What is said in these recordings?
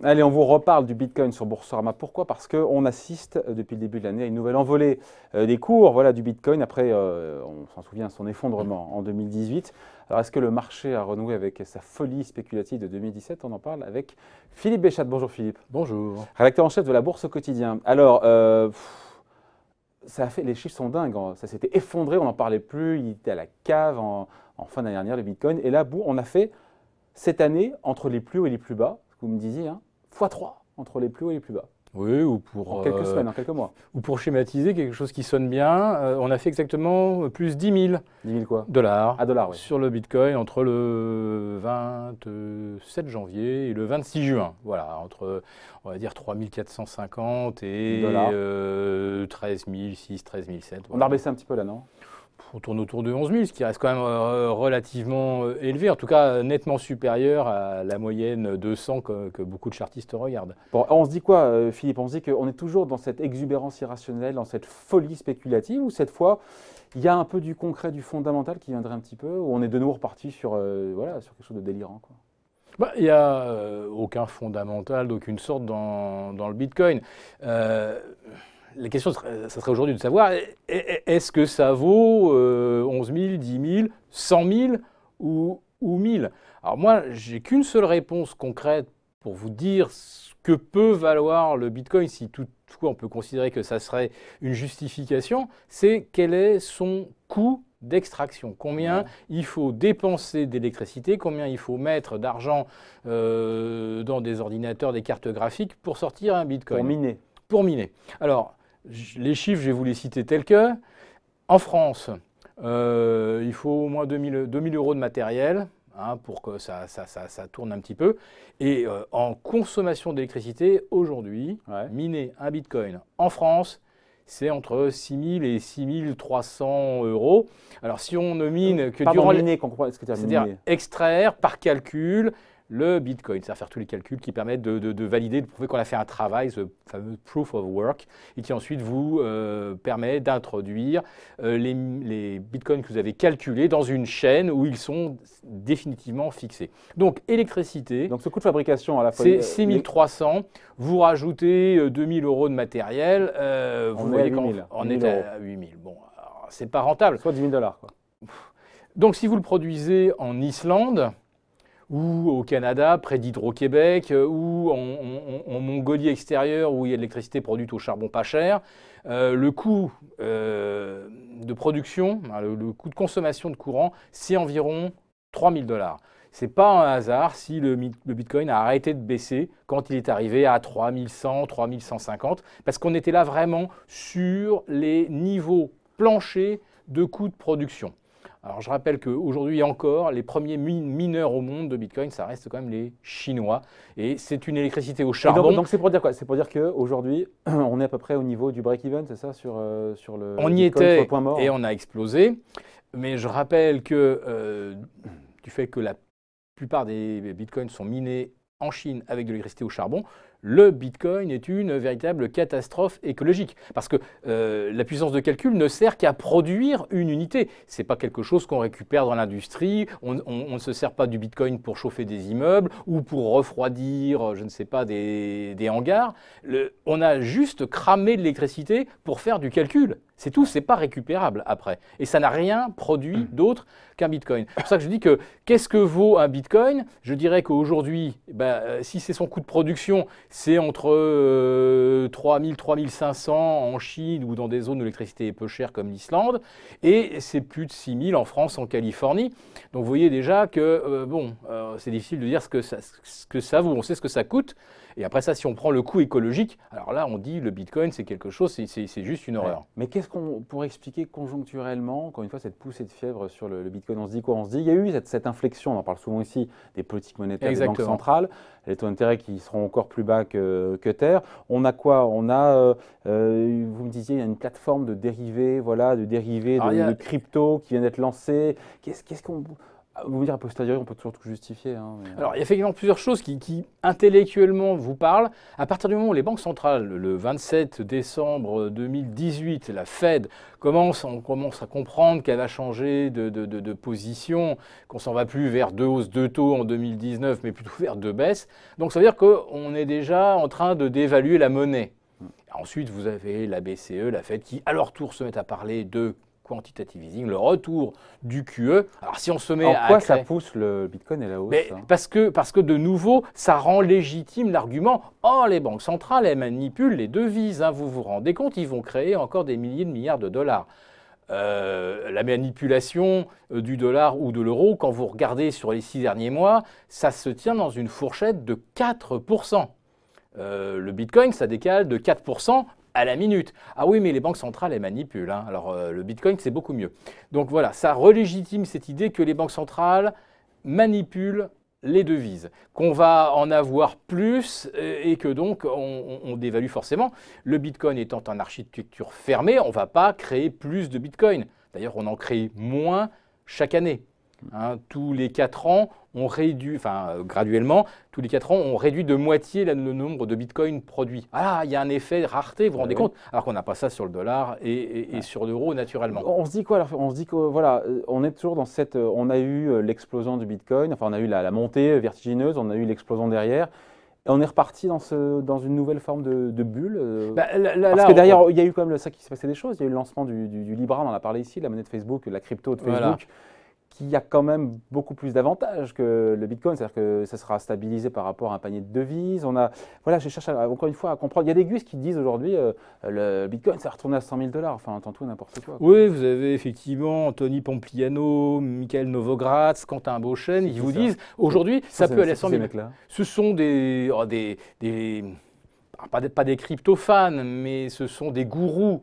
Allez, on vous reparle du Bitcoin sur Boursorama. Pourquoi? Parce qu'on assiste depuis le début de l'année à une nouvelle envolée des cours voilà, du Bitcoin après, on s'en souvient, son effondrement en 2018. Alors, est-ce que le marché a renoué avec sa folie spéculative de 2017? On en parle avec Philippe Béchat. Bonjour Philippe. Bonjour. Rédacteur en chef de la Bourse au quotidien. Alors, ça a fait, les chiffres sont dingues. Ça s'était effondré, on n'en parlait plus. Il était à la cave en fin d'année dernière, le Bitcoin. Et là, on a fait cette année entre les plus hauts et les plus bas, ce que vous me disiez, hein, x3 entre les plus hauts et les plus bas. Oui, ou pour, en quelques semaines, en quelques mois. Ou pour schématiser quelque chose qui sonne bien, on a fait exactement plus 10 000 quoi dollars dollars, oui. Sur le Bitcoin entre le 27 janvier et le 26 juin. Voilà, entre, on va dire, 3 450 et 13 600, 13 700. On a rebaissé un petit peu là, non? On tourne autour de 11 000, ce qui reste quand même relativement élevé, en tout cas nettement supérieur à la moyenne 200 que beaucoup de chartistes regardent. Bon, on se dit quoi, Philippe? On se dit qu'on est toujours dans cette exubérance irrationnelle, dans cette folie spéculative, ou cette fois, il y a un peu du concret, du fondamental qui viendrait un petit peu, ou on est de nouveau reparti sur, voilà, sur quelque chose de délirant, quoi. Il n'y a aucun fondamental d'aucune sorte dans le Bitcoin. La question, ça serait aujourd'hui de savoir, est-ce que ça vaut 11 000, 10 000, 100 000 ou 1 000? Alors moi, j'ai qu'une seule réponse concrète pour vous dire ce que peut valoir le Bitcoin, si toutefois on peut considérer que ça serait une justification, c'est quel est son coût d'extraction, combien il faut dépenser d'électricité, combien il faut mettre d'argent dans des ordinateurs, des cartes graphiques pour sortir un Bitcoin. Pour miner. Alors, les chiffres, je vais vous les citer tels que. En France, il faut au moins 2 000 € de matériel pour que ça tourne un petit peu. Et en consommation d'électricité, aujourd'hui, miner un Bitcoin en France, c'est entre 6 000 et 6 300 €. Alors, si on ne mine que durant miner, c'est-à-dire extraire par calcul le Bitcoin, c'est-à-dire faire tous les calculs qui permettent de valider, de prouver qu'on a fait un travail, ce fameux proof of work, et qui ensuite vous permet d'introduire les Bitcoins que vous avez calculés dans une chaîne où ils sont définitivement fixés. Donc, électricité. Donc, ce coût de fabrication à la fois. C'est 6 300. Vous rajoutez 2 000 € de matériel. Vous voyez qu'on est à 8 000. Bon, c'est pas rentable. Soit 10 000 $, quoi. Donc, si vous le produisez en Islande, ou au Canada, près d'Hydro-Québec, ou en Mongolie extérieure, où il y a de l'électricité produite au charbon pas cher, le coût de production, le coût de consommation de courant, c'est environ 3 000 $. Ce n'est pas un hasard si le Bitcoin a arrêté de baisser quand il est arrivé à 3 100, 3 150, parce qu'on était là vraiment sur les niveaux planchers de coûts de production. Alors, je rappelle qu'aujourd'hui encore, les premiers mineurs au monde de Bitcoin, ça reste quand même les Chinois. Et c'est une électricité au charbon. Donc c'est pour dire quoi? C'est pour dire qu'aujourd'hui, on est à peu près au niveau du break-even, c'est ça, sur le on y Bitcoin, était sur le point mort. Et on a explosé. Mais je rappelle que du fait que la plupart des Bitcoins sont minés en Chine avec de l'électricité au charbon, le Bitcoin est une véritable catastrophe écologique. Parce que la puissance de calcul ne sert qu'à produire une unité. Ce n'est pas quelque chose qu'on récupère dans l'industrie. On ne se sert pas du Bitcoin pour chauffer des immeubles ou pour refroidir, je ne sais pas, des hangars. On a juste cramé de l'électricité pour faire du calcul. C'est tout, ce n'est pas récupérable après. Et ça n'a rien produit d'autre qu'un Bitcoin. C'est pour ça que je dis que qu'est-ce que vaut un Bitcoin? Je dirais qu'aujourd'hui, si c'est son coût de production, c'est entre 3 000, 3 500 en Chine ou dans des zones où l'électricité est peu chère comme l'Islande, et c'est plus de 6 000 en France, en Californie. Donc vous voyez déjà que c'est difficile de dire ce que ça vaut. On sait ce que ça coûte. Et après ça, si on prend le coût écologique, alors là, on dit le Bitcoin, c'est quelque chose, c'est juste une horreur. Mais qu'est-ce qu'on pourrait expliquer conjoncturellement, encore une fois, cette poussée de fièvre sur le Bitcoin? On se dit quoi? On se dit, il y a eu cette inflexion, on en parle souvent ici, des politiques monétaires des banques centrales, les taux d'intérêt qui seront encore plus bas que terre. On a quoi? On a, vous me disiez, il y a une plateforme de dérivés, voilà, de crypto qui vient d'être lancée. Vous me direz, a posteriori, on peut toujours tout justifier. Hein, mais... Alors, il y a effectivement plusieurs choses qui intellectuellement vous parlent. À partir du moment où les banques centrales, le 27 décembre 2018, la Fed on commence à comprendre qu'elle va changer de position, qu'on s'en va plus vers 2 hausses de taux en 2019, mais plutôt vers 2 baisses. Donc, ça veut dire qu'on est déjà en train de dévaluer la monnaie. Ensuite, vous avez la BCE, la Fed, qui à leur tour se mettent à parler de quantitative easing, le retour du QE. Alors si on se met en quoi ça pousse le Bitcoin et la hausse parce que de nouveau, ça rend légitime l'argument « Oh, les banques centrales, elles manipulent les devises, hein, vous vous rendez compte, ils vont créer encore des milliers de milliards de dollars. » La manipulation du dollar ou de l'euro, quand vous regardez sur les 6 derniers mois, ça se tient dans une fourchette de 4%. Le Bitcoin, ça décale de 4% à la minute. Ah oui, mais les banques centrales, elles manipulent. Hein. Alors, le Bitcoin, c'est beaucoup mieux. Donc voilà, ça relégitime cette idée que les banques centrales manipulent les devises, qu'on va en avoir plus et que donc on dévalue forcément. Le Bitcoin étant en architecture fermée, on ne va pas créer plus de Bitcoin. D'ailleurs, on en crée moins chaque année. Hein, tous les 4 ans, on réduit, graduellement, tous les 4 ans, on réduit de moitié le nombre de bitcoins produits. Ah, il y a un effet rareté, vous vous rendez compte? Alors qu'on n'a pas ça sur le dollar et sur l'euro naturellement. On se dit quoi alors? On se dit que voilà, on est toujours dans cette. On a eu l'explosion du bitcoin, enfin on a eu la montée vertigineuse, on a eu l'explosion derrière. Et on est reparti dans une nouvelle forme de bulle. Parce que derrière, il y a eu quand même ça qui s'est passé des choses. Il y a eu le lancement du Libra, on en a parlé ici, la monnaie de Facebook, la crypto de Facebook. Voilà. Qui a quand même beaucoup plus d'avantages que le Bitcoin, c'est-à-dire que ça sera stabilisé par rapport à un panier de devises. Voilà, je cherche encore une fois à comprendre. Il y a des gus qui disent aujourd'hui le Bitcoin, ça va retourner à 100 000 $. Enfin, on entend tout n'importe quoi. Oui, vous avez effectivement Anthony Pompliano, Michael Novogratz, Quentin Beauchesne, ils vous disent aujourd'hui, ça peut aller à 100 000 $. Ce sont pas des crypto-fans, mais ce sont des gourous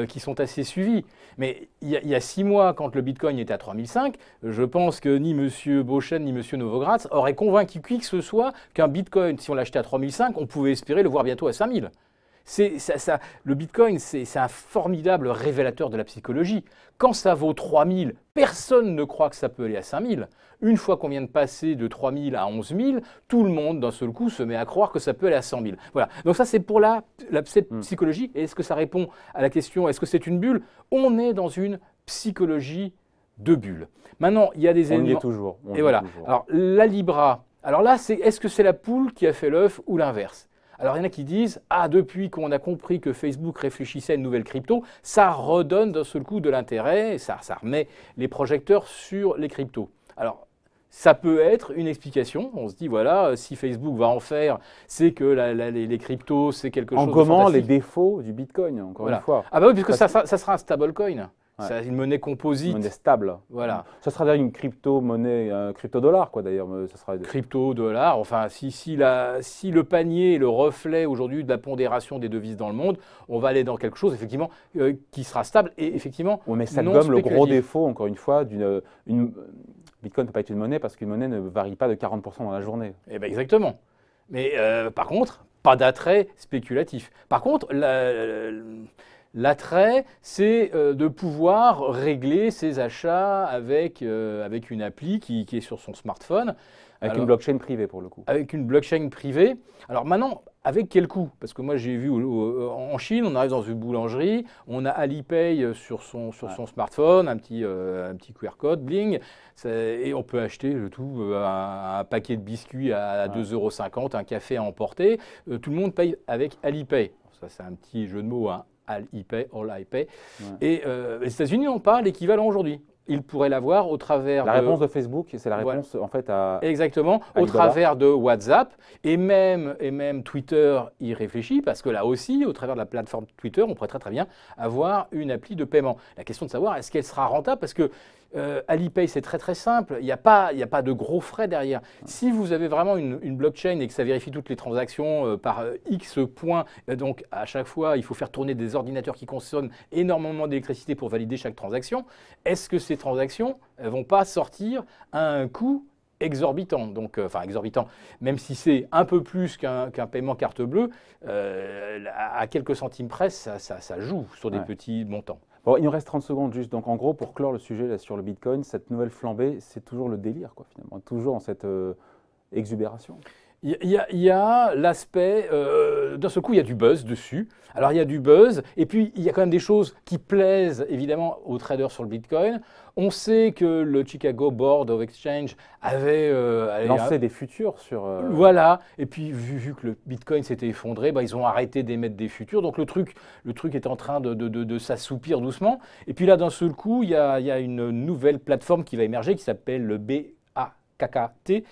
qui sont assez suivis. Mais il y a 6 mois, quand le Bitcoin était à 3005, je pense que ni M. Beauchesne ni M. Novogratz auraient convaincu qui que ce soit qu'un Bitcoin, si on l'achetait à 3005, on pouvait espérer le voir bientôt à 5000. Le Bitcoin, c'est un formidable révélateur de la psychologie. Quand ça vaut 3000, personne ne croit que ça peut aller à 5000. Une fois qu'on vient de passer de 3000 à 11 000, tout le monde, d'un seul coup, se met à croire que ça peut aller à 100 000. Voilà. Donc ça, c'est pour cette psychologie. Et est-ce que ça répond à la question, est-ce que c'est une bulle? On est dans une psychologie de bulle. Maintenant, il y a des éléments... On y est toujours. Et voilà. Alors, la Libra. Alors là, est-ce que c'est la poule qui a fait l'œuf ou l'inverse? Alors, il y en a qui disent « Ah, depuis qu'on a compris que Facebook réfléchissait à une nouvelle crypto, ça redonne d'un seul coup de l'intérêt, ça remet les projecteurs sur les cryptos. » Alors, ça peut être une explication. On se dit, voilà, si Facebook va en faire, c'est que les cryptos, c'est quelque chose de fantastique. En gommant les défauts du Bitcoin, encore une fois. Ah bah oui, puisque ça sera un stablecoin. Ouais. C'est une monnaie composite. Une monnaie stable. Voilà. Ça sera d'ailleurs une crypto-monnaie, crypto-dollar, quoi, d'ailleurs. Crypto-dollar. Enfin, si le panier est le reflet aujourd'hui de la pondération des devises dans le monde, on va aller dans quelque chose, effectivement, qui sera stable et effectivement. Oui, mais ça gomme le gros défaut, encore une fois, Bitcoin ne peut pas être une monnaie parce qu'une monnaie ne varie pas de 40% dans la journée. Eh bien, exactement. Mais par contre, pas d'attrait spéculatif. Par contre, l'attrait, c'est de pouvoir régler ses achats avec une appli qui est sur son smartphone. Avec une blockchain privée, pour le coup. Avec une blockchain privée. Alors maintenant, avec quel coût? Parce que moi, j'ai vu en Chine, on arrive dans une boulangerie, on a Alipay sur son smartphone, un petit QR code, bling, et on peut acheter le tout, un paquet de biscuits à 2,50 €, un café à emporter. Tout le monde paye avec Alipay. Ça, c'est un petit jeu de mots, hein. Alipay, All-I-Pay. Ouais. Et les États-Unis n'ont pas l'équivalent aujourd'hui. Ils pourraient l'avoir au travers la réponse de Facebook, c'est la réponse en fait à... Exactement, au travers de WhatsApp et même Twitter y réfléchit parce que là aussi, au travers de la plateforme Twitter, on pourrait très bien avoir une appli de paiement. La question de savoir, est-ce qu'elle sera rentable? Parce que Alipay, c'est très simple, il n'y a pas de gros frais derrière. Si vous avez vraiment une blockchain et que ça vérifie toutes les transactions par X points, donc à chaque fois, il faut faire tourner des ordinateurs qui consomment énormément d'électricité pour valider chaque transaction, est-ce que ces transactions ne vont pas sortir à un coût exorbitant, donc, enfin exorbitant, même si c'est un peu plus qu'un paiement carte bleue, à quelques centimes près, ça joue sur des petits montants. Bon, il nous reste 30 secondes juste. Donc, en gros, pour clore le sujet là, sur le Bitcoin, cette nouvelle flambée, c'est toujours le délire, quoi, finalement. Toujours dans cette exubération. Il y a l'aspect, d'un seul coup, il y a du buzz dessus. Alors, il y a du buzz, et puis il y a quand même des choses qui plaisent évidemment aux traders sur le Bitcoin. On sait que le Chicago Board of Exchange avait Lancer des futurs sur... Voilà, et puis vu que le Bitcoin s'était effondré, bah, ils ont arrêté d'émettre des futurs. Donc le truc est en train de s'assoupir doucement. Et puis là, d'un seul coup, il y a une nouvelle plateforme qui va émerger qui s'appelle le BAKKT,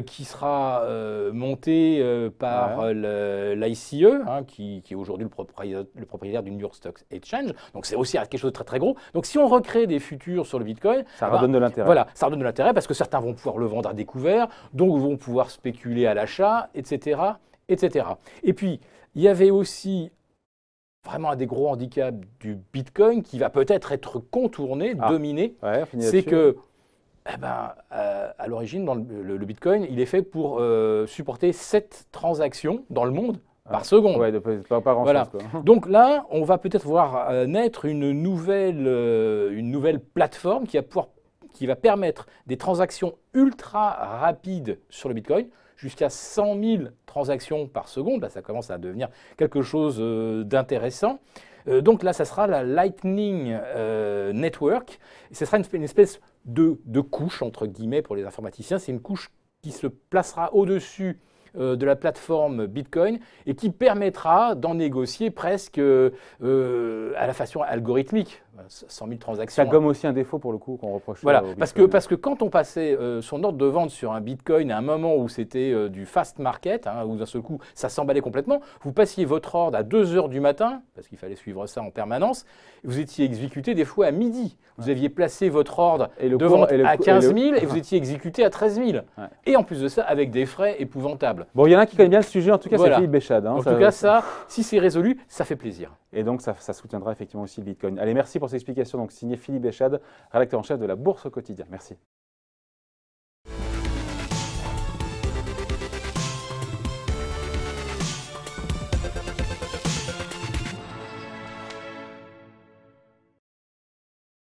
qui sera monté par l'ICE, hein, qui est aujourd'hui le propriétaire du New York Stock Exchange. Donc c'est aussi quelque chose de très très gros. Donc si on recrée des futurs sur le Bitcoin, ça redonne de l'intérêt. Voilà, ça redonne de l'intérêt parce que certains vont pouvoir le vendre à découvert, donc vont pouvoir spéculer à l'achat, etc., etc. Et puis il y avait aussi vraiment un des gros handicaps du Bitcoin qui va peut-être être contourné, dominé, c'est que à l'origine, dans le Bitcoin, il est fait pour supporter 7 transactions dans le monde par seconde. Ouais, pas grand-chose. Voilà. Quoi. Donc là, on va peut-être voir naître une nouvelle plateforme qui va permettre des transactions ultra rapides sur le Bitcoin, jusqu'à 100 000 transactions par seconde. Là, ça commence à devenir quelque chose d'intéressant. Donc là, ça sera la Lightning Network. Et ce sera une espèce de couche, entre guillemets, pour les informaticiens. C'est une couche qui se placera au-dessus de la plateforme Bitcoin et qui permettra d'en négocier presque à la façon algorithmique. 100 000 transactions. Ça gomme aussi un défaut pour le coup qu'on reproche. Voilà, parce que quand on passait son ordre de vente sur un Bitcoin à un moment où c'était du fast market, hein, où d'un seul coup ça s'emballait complètement, vous passiez votre ordre à 2 h du matin, parce qu'il fallait suivre ça en permanence, et vous étiez exécuté des fois à midi. Vous aviez placé votre ordre de vente à 15 000 et vous étiez exécuté à 13 000. Ouais. Et en plus de ça, avec des frais épouvantables. Bon, il y en a qui connaissent bien le sujet, en tout cas, c'est Philippe Béchade. Hein, en tout cas, ça, si c'est résolu, ça fait plaisir. Et donc, ça soutiendra effectivement aussi le Bitcoin. Allez, merci pour cette explication. Donc, signé Philippe Béchade, rédacteur en chef de la Bourse au quotidien. Merci.